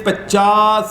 50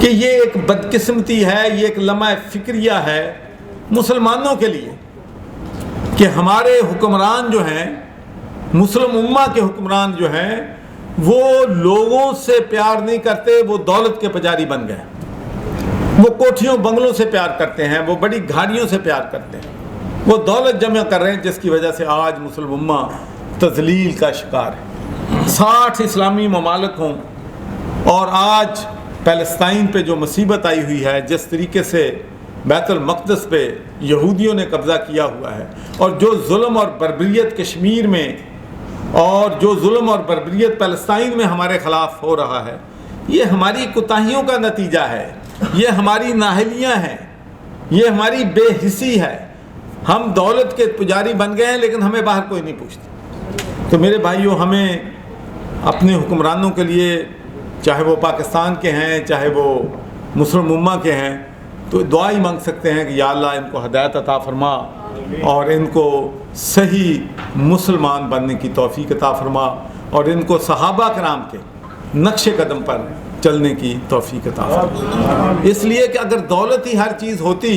کہ یہ ایک بدقسمتی ہے، یہ ایک لمحہ فکریہ ہے مسلمانوں کے لیے کہ ہمارے حکمران جو ہیں، مسلم امہ کے حکمران جو ہیں، وہ لوگوں سے پیار نہیں کرتے، وہ دولت کے پجاری بن گئے، وہ کوٹھیوں بنگلوں سے پیار کرتے ہیں، وہ بڑی گاڑیوں سے پیار کرتے ہیں، وہ دولت جمع کر رہے ہیں، جس کی وجہ سے آج مسلم امہ تذلیل کا شکار ہے۔ 60 اسلامی ممالک ہوں اور آج فلسطین پہ جو مصیبت آئی ہوئی ہے، جس طریقے سے بیت المقدس پہ یہودیوں نے قبضہ کیا ہوا ہے، اور جو ظلم اور بربریت کشمیر میں اور جو ظلم اور بربریت فلسطین میں ہمارے خلاف ہو رہا ہے، یہ ہماری کوتاہیوں کا نتیجہ ہے، یہ ہماری نااہلیاں ہیں، یہ ہماری بے حسی ہے۔ ہم دولت کے پجاری بن گئے ہیں، لیکن ہمیں باہر کوئی نہیں پوچھتا۔ تو میرے بھائیوں، ہمیں اپنے حکمرانوں کے لیے، چاہے وہ پاکستان کے ہیں، چاہے وہ مسلم امہ کے ہیں، تو دعا ہی مانگ سکتے ہیں کہ یا اللہ ان کو ہدایت عطا فرما اور ان کو صحیح مسلمان بننے کی توفیق عطا فرما، اور ان کو صحابہ کرام کے نقش قدم پر چلنے کی توفیق عطا فرما۔ اس لیے کہ اگر دولت ہی ہر چیز ہوتی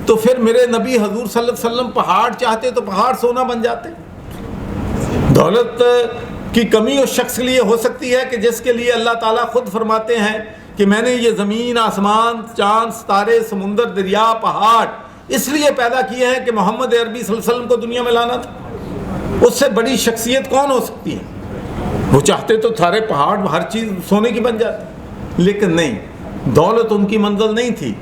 تو پھر میرے نبی حضور صلی اللہ علیہ وسلم پہاڑ چاہتے تو پہاڑ سونا بن جاتے۔ دولت کی کمی اس شخص کے لیے ہو سکتی ہے کہ جس کے لیے اللہ تعالیٰ خود فرماتے ہیں کہ میں نے یہ زمین، آسمان، چاند، ستارے، سمندر، دریا، پہاڑ اس لیے پیدا کیے ہیں کہ محمد عربی صلی اللہ علیہ وسلم کو دنیا میں لانا تھا۔ اس سے بڑی شخصیت کون ہو سکتی ہے؟ وہ چاہتے تو سارے پہاڑ ہر چیز سونے کی بن جاتی، لیکن نہیں، دولت ان کی منزل نہیں تھی۔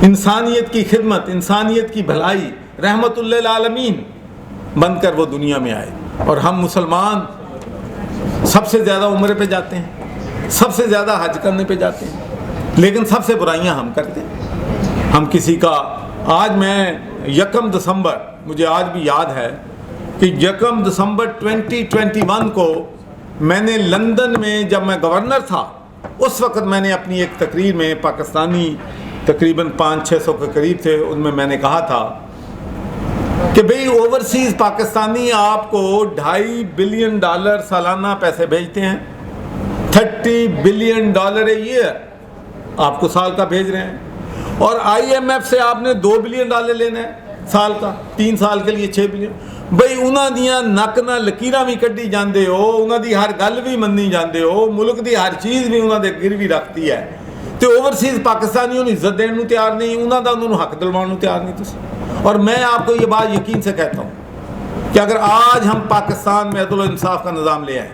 انسانیت کی خدمت، انسانیت کی بھلائی، رحمت للعالمین بن کر وہ دنیا میں آئے۔ اور ہم مسلمان سب سے زیادہ عمرے پہ جاتے ہیں، سب سے زیادہ حج کرنے پہ جاتے ہیں، لیکن سب سے برائیاں ہم کرتے ہیں۔ ہم کسی کا، آج میں 1 دسمبر، مجھے آج بھی یاد ہے کہ 1 دسمبر 2021 کو میں نے لندن میں، جب میں گورنر تھا، اس وقت میں نے اپنی ایک تقریر میں، پاکستانی تقریباً 500-600 کے قریب تھے، ان میں نے کہا تھا کہ بھئی اوورسیز پاکستانی آپ کو $2.5 بلین سالانہ پیسے بھیجتے ہیں، $30 بلین اے ایئر آپ کو سال کا بھیج رہے ہیں، اور IMF سے آپ نے $2 بلین لینا ہے سال کا، 3 سال کے لیے 6 بلین۔ بھئی انہاں دیاں نک نہ لکیراں بھی کڈی جاندے ہو، انہاں دی ہر گل بھی مننی جاندے ہو، ملک دی ہر چیز بھی انہاں دے گروی رکھتی ہے، تو اوورسیز پاکستانیوں نے عزت دینے کو تیار نہیں، انہاں دا انہوں حق دلوانے کو تیار نہیں تسی۔ اور میں آپ کو یہ بات یقین سے کہتا ہوں کہ اگر آج ہم پاکستان میں عدل و انصاف کا نظام لے آئیں،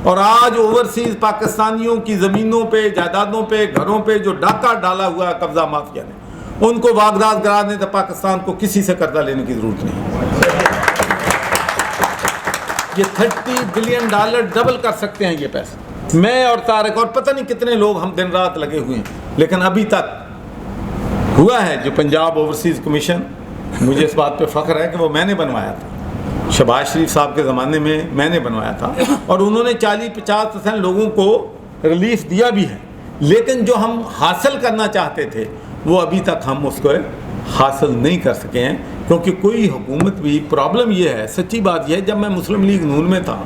اور آج اوورسیز پاکستانیوں کی زمینوں پہ، جائیدادوں پہ، گھروں پہ جو ڈاکہ ڈالا ہوا ہے قبضہ مافیا نے، ان کو واگداد کرا دیں تو پاکستان کو کسی سے قرضہ لینے کی ضرورت نہیں۔ یہ $30 بلین ڈبل کر سکتے ہیں یہ پیسے۔ میں اور طارق اور پتہ نہیں کتنے لوگ ہم دن رات لگے ہوئے ہیں، لیکن ابھی تک ہوا ہے جو پنجاب اوورسیز کمیشن، مجھے اس بات پہ فخر ہے کہ وہ میں نے بنوایا تھا، شہباز شریف صاحب کے زمانے میں نے بنوایا تھا، اور انہوں نے 40-50% لوگوں کو ریلیف دیا بھی ہے، لیکن جو ہم حاصل کرنا چاہتے تھے وہ ابھی تک ہم اس کو حاصل نہیں کر سکے ہیں، کیونکہ کوئی حکومت بھی، پرابلم یہ ہے، سچی بات یہ ہے، جب میں مسلم لیگ نون میں تھا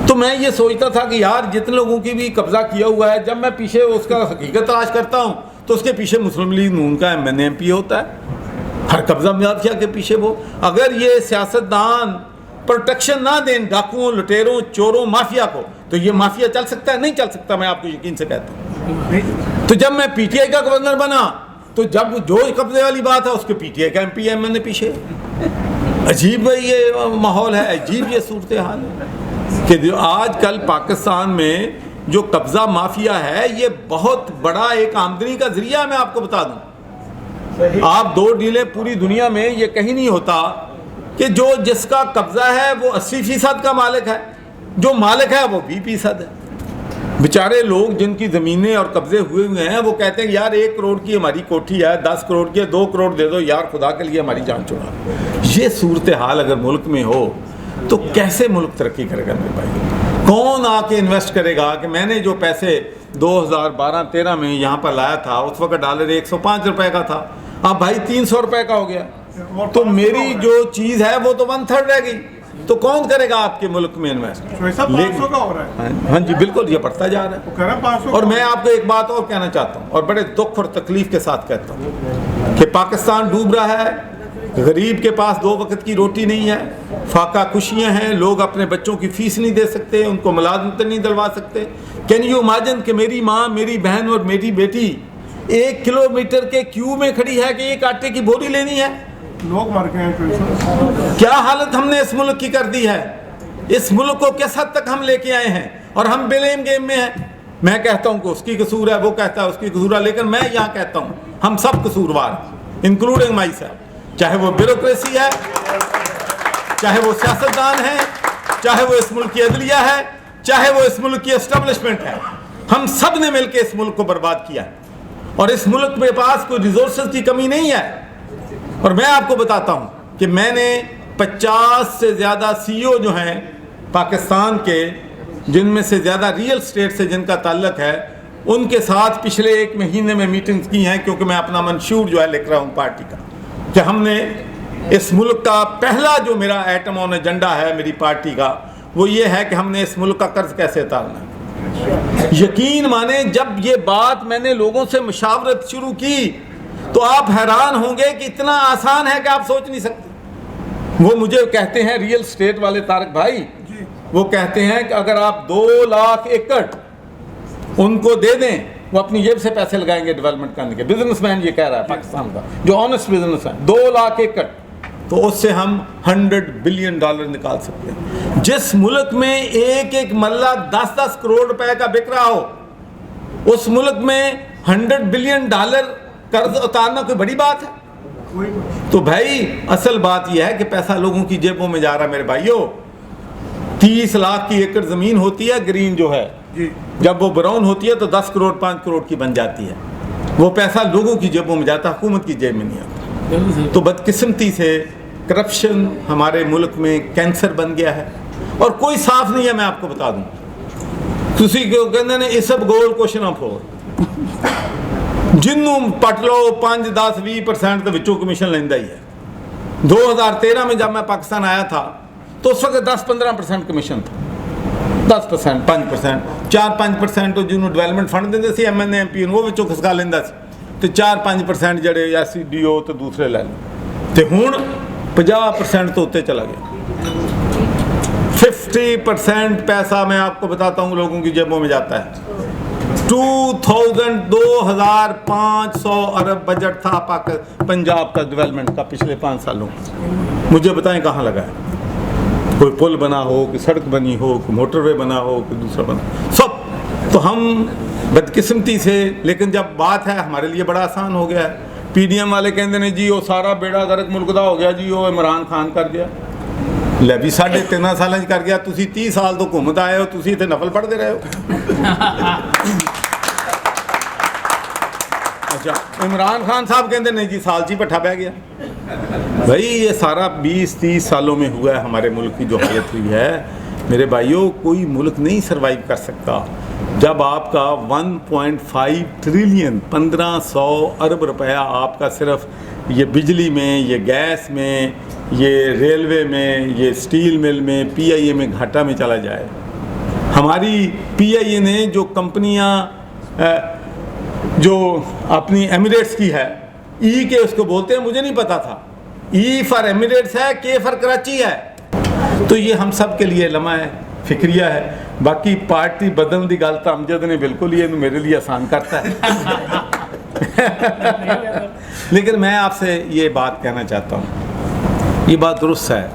تو میں یہ سوچتا تھا کہ یار جتنے لوگوں کی بھی قبضہ کیا ہوا ہے، جب میں پیچھے اس کا حقیقت تلاش کرتا ہوں تو اس کے پیچھے مسلم لیگ نون کا MNP ہوتا ہے، ہر قبضہ مافیا کے پیچھے وہ۔ اگر یہ سیاستدان پروٹیکشن نہ دیں ڈاکوؤں، لٹیروں، چوروں، مافیا کو، تو یہ مافیا چل سکتا ہے؟ نہیں چل سکتا، میں آپ کو یقین سے کہتا ہوں۔ تو جب میں PTI کا گورنر بنا تو جب جو قبضے والی بات ہے اس کے PTI کا MP MN پیچھے۔ عجیب یہ ماحول ہے، عجیب یہ صورتحال ہے کہ جو آج کل پاکستان میں جو قبضہ مافیا ہے یہ بہت بڑا ایک آمدنی کا ذریعہ ہے۔ میں آپ کو بتا دوں، آپ 2 ڈیلیں پوری دنیا میں یہ کہیں نہیں ہوتا کہ جو جس کا قبضہ ہے وہ 80% کا مالک ہے، جو مالک ہے وہ 20% ہے۔ بیچارے لوگ جن کی زمینیں اور قبضے ہوئے ہیں وہ کہتے ہیں یار 1 کروڑ کی ہماری کوٹھی ہے، 10 کروڑ کی ہے، 2 کروڑ دے دو یار، خدا کے لیے ہماری جان چھڑا۔ یہ صورتحال اگر ملک میں ہو تو کیسے ملک ترقی کرے گا میرے بھائی؟ کون آ کے انویسٹ کرے گا؟ کہ میں نے جو پیسے 2012-13 میں یہاں پر لایا تھا اس وقت ڈالر 105 روپے کا تھا، اب بھائی 300 روپے کا ہو گیا، تو میری جو چیز ہے وہ تو 1/3 رہ گئی۔ تو کون کرے گا آپ کے ملک میں انویسٹ؟ ویسا 500 کا ہو رہا ہے. ہاں جی بالکل، یہ بڑھتا جا رہا ہے. وہ کہہ رہا ہے 500. اور میں آپ کو ایک بات اور کہنا چاہتا ہوں، اور بڑے دکھ اور تکلیف کے ساتھ کہتا ہوں کہ پاکستان ڈوب رہا ہے. غریب کے پاس 2 وقت کی روٹی نہیں ہے، فاقہ کشیاں ہیں، لوگ اپنے بچوں کی فیس نہیں دے سکتے، ان کو ملازمت نہیں دلوا سکتے. کین یو امیجن کہ میری ماں، میری بہن اور میری بیٹی 1 کلومیٹر کے کیو میں کھڑی ہے کہ ایک آٹے کی بوری لینی ہے؟ لوگ مر گئے ہیں. کیا حالت ہم نے اس ملک کی کر دی ہے. اس ملک کو کس حد تک ہم لے کے آئے ہیں، اور ہم بلیم گیم میں ہیں. میں کہتا ہوں کہ اس کی قصور ہے، وہ کہتا ہے اس کی قصور ہے، لیکن میں یہاں کہتا ہوں ہم سب قصوروار ہیں، انکلوڈنگ مائی سیلف. چاہے وہ بیوروکریسی ہے، چاہے وہ سیاستدان ہے، چاہے وہ اس ملک کی عدلیہ ہے، چاہے وہ اس ملک کی اسٹیبلشمنٹ ہے. ہم سب نے مل کے اس ملک کو برباد کیا ہے، اور اس ملک میں پاس کوئی ریسورسز کی کمی نہیں ہے. اور میں آپ کو بتاتا ہوں کہ میں نے 50 سے زیادہ سی او جو ہیں پاکستان کے، جن میں سے زیادہ ریئل اسٹیٹ سے جن کا تعلق ہے، ان کے ساتھ پچھلے 1 مہینے میں میٹنگز کی ہیں، کیونکہ میں اپنا منشور جو ہے لکھ رہا ہوں پارٹی کا، کہ ہم نے اس ملک کا پہلا جو میرا ایٹم آن ایجنڈا ہے میری پارٹی کا، وہ یہ ہے کہ ہم نے اس ملک کا قرض کیسے اتارنا ہے. یقین مانیں جب یہ بات میں نے لوگوں سے مشاورت شروع کی تو آپ حیران ہوں گے کہ اتنا آسان ہے کہ آپ سوچ نہیں سکتے. وہ مجھے کہتے ہیں ریئل اسٹیٹ والے طارق بھائی، وہ کہتے ہیں کہ اگر آپ 2 لاکھ ایکڑ ان کو دے دیں، وہ اپنی جیب سے پیسے لگائیں گے ڈیولپمنٹ کرنے کے. بزنس مین یہ کہہ رہا ہے پاکستان کا، جو آنےسٹ بزنس مین. 2 لاکھ ایکڑ، تو اس سے ہم $100 بلین نکال سکتے ہیں. جس ملک میں ایک ملہ 10 کروڑ روپے کا بک رہا ہو، اس ملک میں $100 بلین قرض اتارنا کوئی بڑی بات ہے؟ تو بھائی اصل بات یہ ہے کہ پیسہ لوگوں کی جیبوں میں جا رہا ہے. میرے بھائیوں، 30 لاکھ کی ایکڑ زمین ہوتی ہے گرین جو ہے، جب وہ براؤن ہوتی ہے تو 10 کروڑ 5 کروڑ کی بن جاتی ہے. وہ پیسہ لوگوں کی جیبوں میں جاتا ہے، حکومت کی جیب میں نہیں آتا. تو بدقسمتی سے کرپشن ہمارے ملک میں کینسر بن گیا ہے، اور کوئی صاف نہیں ہے. میں آپ کو بتا دوں، کسی کو کہتے ہیں اس سب گول کوشچن آف ہو جنوں پٹ لو 5-10-20% تو وچوں کمیشن لیندہ ہی ہے. 2013 میں جب میں پاکستان آیا تھا تو اس وقت 10-15% کمیشن تھا. 10%, 5%, 4-5% تو جنہوں ڈیولپمنٹ فنڈ دیندے سی M N A M P وہ وچوں کھسکا لیندہ سی، تو 4-5% جڑے یا سی ڈی او تو دوسرے لے لیں. تو ہون 50% تو ہوتے چلا گیا. 50% پیسہ میں آپ کو بتاتا ہوں لوگوں کی جیبوں میں جاتا ہے. 2500 ارب بجٹ تھا پنجاب کا ڈیولپمنٹ کا پچھلے 5 سالوں. مجھے بتائیں کہاں لگا ہے؟ کوئی پل بنا ہو، کوئی سڑک بنی ہو، کوئی موٹر وے بنا ہو، کوئی دوسرا بنا سب. تو ہم بدقسمتی سے، لیکن جب بات ہے ہمارے لیے بڑا آسان ہو گیا ہے. پی ڈی ایم والے کہتے ہیں جی وہ سارا بیڑا غرق ملک دا ہو گیا جی، وہ عمران خان کر گیا. لے بھی 3.5 سال کر گیا. تسی 30 سال تو گھومت آئے ہو، تسی اتنے نفل پڑھتے رہے ہو. اچھا عمران خان صاحب کہتے ہیں نہیں جی سال جی پٹھا بہ گیا. بھائی یہ سارا 20-30 سالوں میں ہوا ہے. ہمارے ملک کی جو حالت ہوئی ہے میرے بھائیوں، کوئی ملک نہیں سروائیو کر سکتا جب آپ کا 1.5 ٹریلین 1500 ارب روپیہ آپ کا صرف یہ بجلی میں، یہ گیس میں، یہ ریلوے میں، یہ سٹیل مل میں، پی آئی اے میں گھاٹا میں چلا جائے. ہماری پی آئی اے نے جو کمپنیاں جو اپنی ایمریٹس کی ہے، ای کے اس کو بولتے ہیں، مجھے نہیں پتا تھا. ای فار ایمریٹس ہے، کے فار کراچی ہے. تو یہ ہم سب کے لیے لمحہ فکریہ ہے. باقی پارٹی بدلن دی گل تو امجد نے بالکل یہ میرے لیے آسان کرتا ہے. لیکن میں آپ سے یہ بات کہنا چاہتا ہوں، یہ بات درست ہے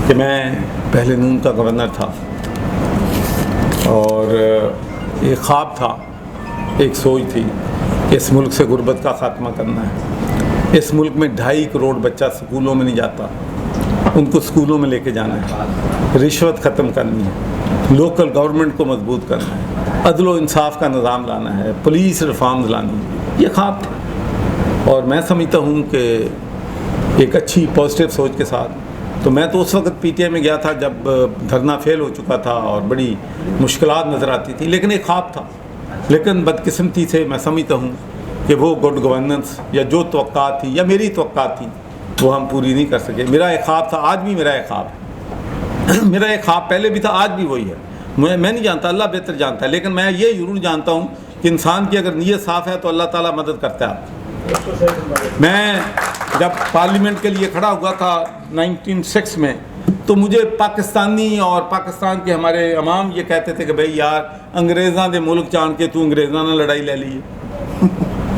کہ میں پہلے نون کا گورنر تھا، اور ایک خواب تھا، ایک سوچ تھی کہ اس ملک سے غربت کا خاتمہ کرنا ہے. اس ملک میں 2.5 کروڑ بچہ سکولوں میں نہیں جاتا، ان کو سکولوں میں لے کے جانا ہے. رشوت ختم کرنی ہے، لوکل گورنمنٹ کو مضبوط کرنا ہے، عدل و انصاف کا نظام لانا ہے، پولیس ریفارمز لانی ہے. یہ خواب تھا، اور میں سمجھتا ہوں کہ ایک اچھی پازیٹیو سوچ کے ساتھ. تو میں تو اس وقت پی ٹی آئی میں گیا تھا جب دھرنا فیل ہو چکا تھا اور بڑی مشکلات نظر آتی تھی، لیکن ایک خواب تھا. لیکن بدقسمتی سے میں سمجھتا ہوں کہ وہ گڈ گورننس یا جو توقعات تھی یا میری توقعات تھی وہ ہم پوری نہیں کر سکے. میرا ایک خواب تھا، آج بھی میرا ایک خواب ہے میرا ایک خواب پہلے بھی تھا، آج بھی وہی ہے. میں نہیں جانتا، اللہ بہتر جانتا ہے، لیکن میں یہ ضرور جانتا ہوں کہ انسان کی اگر نیت صاف ہے تو اللہ تعالیٰ مدد کرتا ہے. میں جب پارلیمنٹ کے لیے کھڑا ہوا تھا 1906 میں، تو مجھے پاکستانی اور پاکستان کے ہمارے امام یہ کہتے تھے کہ بھئی یار انگریزاں دے ملک جان کے تو انگریزاں نال لڑائی لے لی،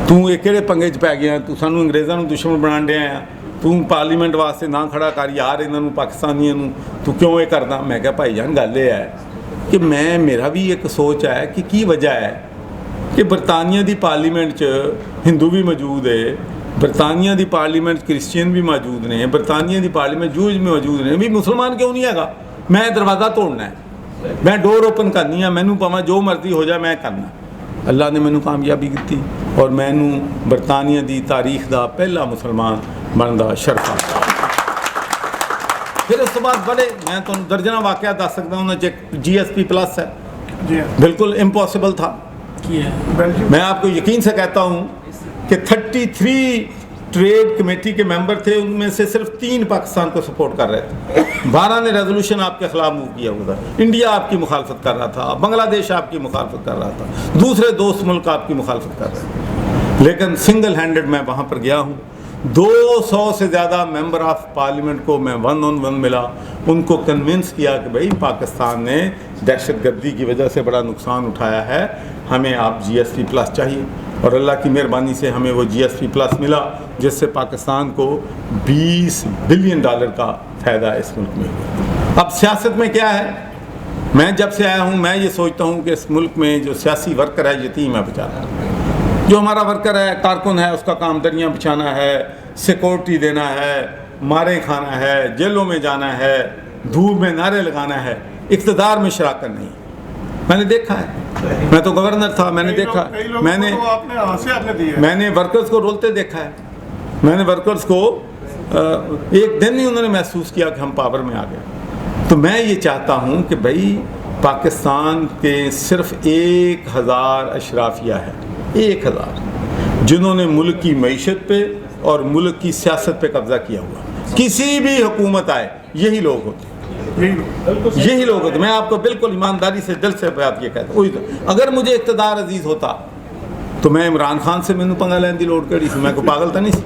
تو یہ کہڑے پنگے چ پی گیا، تو سانو انگریزاں نوں دشمن بنا دیا ہے، تو پارلیمنٹ واسطے نہ کھڑا کر یار انہاں نوں پاکستانیاں نوں تو کیوں یہ کردا. میں کہا بھائی جان گل یہ ہے کہ میرا بھی ایک سوچ ہے کہ کی وجہ ہے کہ برطانیہ دی پارلیمنٹ ہندو بھی موجود ہے، برطانیہ دی پارلیمنٹ کرسچین بھی موجود نے، برطانیہ دی پارلیمنٹ جوج بھی موجود نے، بھی مسلمان کیوں نہیں ہے گا. میں دروازہ توڑنا ہے، میں ڈور اوپن کرنی ہے، مینوں پاواں جو مرضی ہو جائے میں کرنا. اللہ نے مینوں کامیابی دیتی اور مینوں برطانیہ دی تاریخ دا پہلا مسلمان بنن دا شرف حاصل. پھر اس کے بعد بڑے میں تو درجنہ واقعات دس سکتا ہوں. GSP+ ہے، جی بالکل امپاسبل تھا. بیلجیم میں آپ کو یقین سے کہتا ہوں کہ 33 ٹریڈ کمیٹی کے ممبر تھے، ان میں سے صرف 3 پاکستان کو سپورٹ کر رہے تھے. 12 نے ریزولوشن آپ کے خلاف موو کیا ہوا تھا. انڈیا آپ کی مخالفت کر رہا تھا، بنگلہ دیش آپ کی مخالفت کر رہا تھا، دوسرے دوست ملک آپ کی مخالفت کر رہے تھے. لیکن سنگل ہینڈڈ میں وہاں پر گیا ہوں. 200 سے زیادہ ممبر آف پارلیمنٹ کو میں 1 on 1 ملا، ان کو کنونس کیا کہ بھئی پاکستان نے دہشت گردی کی وجہ سے بڑا نقصان اٹھایا ہے، ہمیں آپ GSP+ چاہیے. اور اللہ کی مہربانی سے ہمیں وہ GSP+ ملا، جس سے پاکستان کو $20 بلین کا فائدہ اس ملک میں ہوا. اب سیاست میں کیا ہے، میں جب سے آیا ہوں میں یہ سوچتا ہوں کہ اس ملک میں جو سیاسی ورکر ہے یتیم ہے بیچارہ. جو ہمارا ورکر ہے، کارکن ہے، اس کا کام دریاں بچھانا ہے، سیکورٹی دینا ہے، مارے کھانا ہے، جیلوں میں جانا ہے، دھوپ میں نعرے لگانا ہے، اقتدار میں شراکت نہیں. میں نے دیکھا ہے، میں تو گورنر تھا، میں نے دیکھا، میں نے ورکرز کو رولتے دیکھا ہے. میں نے ورکرز کو ایک دن ہی انہوں نے محسوس کیا کہ ہم پاور میں آ گئے. تو میں یہ چاہتا ہوں کہ بھائی پاکستان کے صرف 1000 اشرافیہ ہے، 1000 جنہوں نے ملک کی معیشت پہ اور ملک کی سیاست پہ قبضہ کیا ہوا. کسی بھی حکومت آئے یہی لوگ ہوتے، یہی لوگ ہوتے. میں آپ کو بالکل ایمانداری سے دل سے بات یہ کہتا ہوں، اگر مجھے اقتدار عزیز ہوتا تو میں عمران خان سے مینوں پنگا لین دی لوڑ کیڑی سی، میں کو پاگل تو نہیں سی.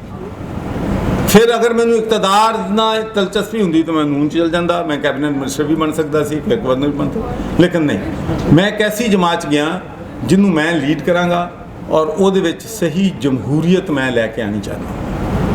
پھر اگر مینوں اقتدار نہ دلچسپی ہوندی تو میں نون چل جاندہ، میں کیبنٹ منسٹر بھی بن سکتا سی، پھر گورنر بھی بنتا. لیکن نہیں، میں ایک ایسی جماعت گیا جنہوں میں لیڈ کراں گا اور او دے وچ صحیح جمہوریت میں لے کے آنی چاہنا.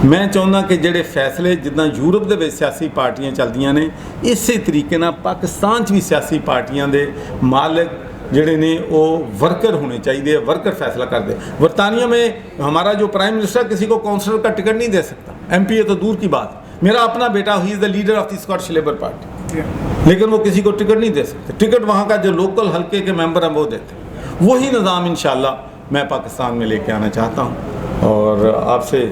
میں چاہنا کہ جڑے فیصلے جتنا یورپ دے وچ سیاسی پارٹیاں چلدیاں نے، اسی طریقے نال پاکستان چ بھی سیاسی پارٹیاں دے مالک جڑے نے وہ ورکر ہونے چاہیے، ورکر فیصلہ کر دے. برطانیہ میں ہمارا جو پرائم منسٹر کسی کو کونسلر کا ٹکٹ نہیں دے سکتا، MP تو دور کی بات. میرا اپنا بیٹا ہی is the leader of the Scottish Labour Party, لیکن وہ کسی کو ٹکٹ نہیں دے سکتے. ٹکٹ وہاں کا جو لوکل حلقے کے ممبر ہیں وہ دیتے. وہی نظام انشاءاللہ میں پاکستان میں لے کے آنا چاہتا ہوں. اور آپ سے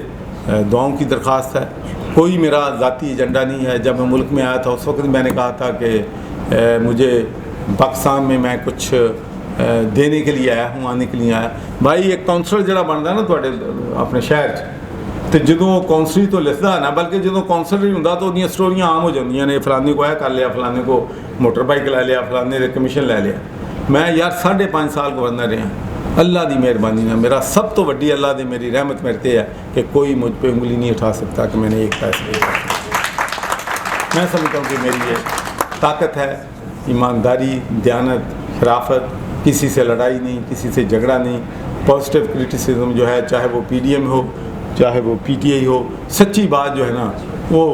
دعاؤں کی درخواست ہے. کوئی میرا ذاتی ایجنڈا نہیں ہے. جب میں ملک میں آیا تھا اس وقت میں نے کہا تھا کہ مجھے پاکستان میں کچھ دینے کے لیے آیا ہوں، آنے کے لیے آیا. بھائی ایک کونسلر جڑا بنتا ہے نا تھوڑے اپنے شہر تو جدوں کونسلری تو لکھتا ہے نا، بلکہ جدوں کونسلر ہی ہوں تو وہ سٹوریاں عام ہو جاندیاں نے، فلانے کو کر لیا، فلانے کو موٹر بائک لے لیا، فلانے نے کمیشن لے لیا. میں یار 5.5 سال گورنر رہا. اللہ دی مہربانی نہ میرا سب تو وڈی اللہ دی میری رحمت میرے ہے کہ کوئی مجھ پہ انگلی نہیں اٹھا سکتا کہ میں نے ایک پیسے لیا. میں سمجھتا ہوں کہ میری یہ طاقت ہے، ایمانداری، دیانت، شرافت، کسی سے لڑائی نہیں، کسی سے جھگڑا نہیں. پازیٹیو کرٹیسزم جو ہے، چاہے وہ PDM ہو چاہے وہ PTI ہو، سچی بات جو ہے نا وہ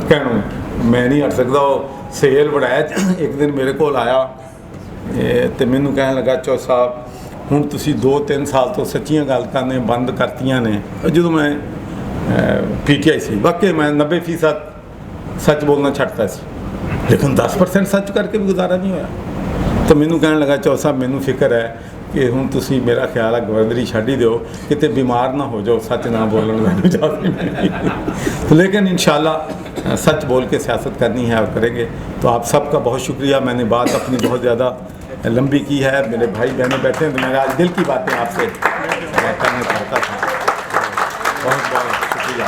کہنا میں نہیں ہٹ سکتا. وہ سہیل بڑھایا ایک دن میرے کو آیا تو مینوں کہنے لگا چو صاحب ہوں تسی 2-3 سال تو سچیاں گل کرنے بند کرتیاں نے. جدوں میں PTI سی واقعی میں 90% سچ بولنا چھٹتا سی، لیکن 10% سچ کر کے بھی گزارا نہیں ہوا. تو مینوں کہنے لگا چو صاحب مینوں فکر ہے کہ ہوں تسی میرا خیال ہے گورنری چھڈ ہی دیو کتے بیمار نہ ہو جاؤ سچ نہ بولن میں اجازت نہیں. لیکن انشاءاللہ سچ بول کے سیاست کرنی ہے اور کریں گے. تو آپ سب کا بہت شکریہ. میں نے بات اپنی بہت زیادہ لمبی کی ہے. میرے بھائی بہنیں بیٹھے ہیں تو میں آج دل کی باتیں آپ سے کرنا چاہتا تھا. بہت بہت شکریہ.